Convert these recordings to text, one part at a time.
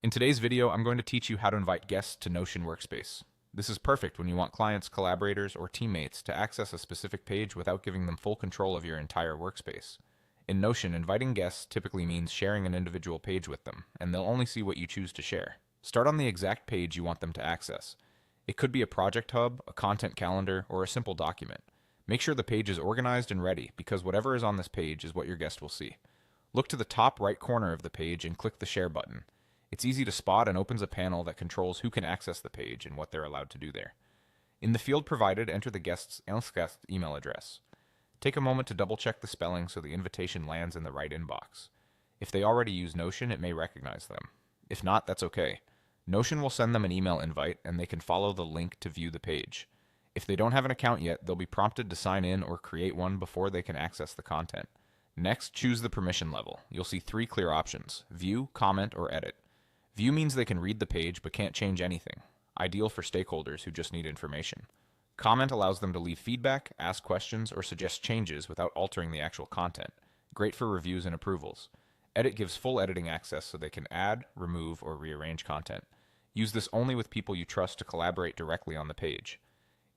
In today's video, I'm going to teach you how to invite guests to Notion Workspace. This is perfect when you want clients, collaborators, or teammates to access a specific page without giving them full control of your entire workspace. In Notion, inviting guests typically means sharing an individual page with them, and they'll only see what you choose to share. Start on the exact page you want them to access. It could be a project hub, a content calendar, or a simple document. Make sure the page is organized and ready, because whatever is on this page is what your guest will see. Look to the top right corner of the page and click the Share button. It's easy to spot and opens a panel that controls who can access the page and what they're allowed to do there. In the field provided, enter the guest's email address. Take a moment to double check the spelling so the invitation lands in the right inbox. If they already use Notion, it may recognize them. If not, that's okay. Notion will send them an email invite and they can follow the link to view the page. If they don't have an account yet, they'll be prompted to sign in or create one before they can access the content. Next, choose the permission level. You'll see three clear options: view, comment, or edit. View means they can read the page but can't change anything, ideal for stakeholders who just need information. Comment allows them to leave feedback, ask questions, or suggest changes without altering the actual content, great for reviews and approvals. Edit gives full editing access so they can add, remove, or rearrange content. Use this only with people you trust to collaborate directly on the page.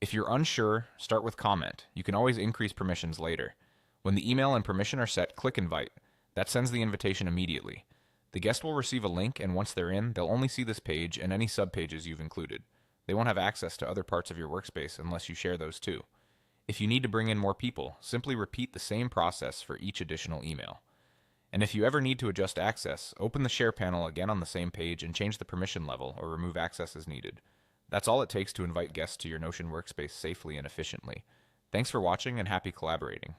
If you're unsure, start with comment. You can always increase permissions later. When the email and permission are set, click invite. That sends the invitation immediately. The guest will receive a link, and once they're in, they'll only see this page and any subpages you've included. They won't have access to other parts of your workspace unless you share those too. If you need to bring in more people, simply repeat the same process for each additional email. And if you ever need to adjust access, open the Share panel again on the same page and change the permission level or remove access as needed. That's all it takes to invite guests to your Notion workspace safely and efficiently. Thanks for watching and happy collaborating.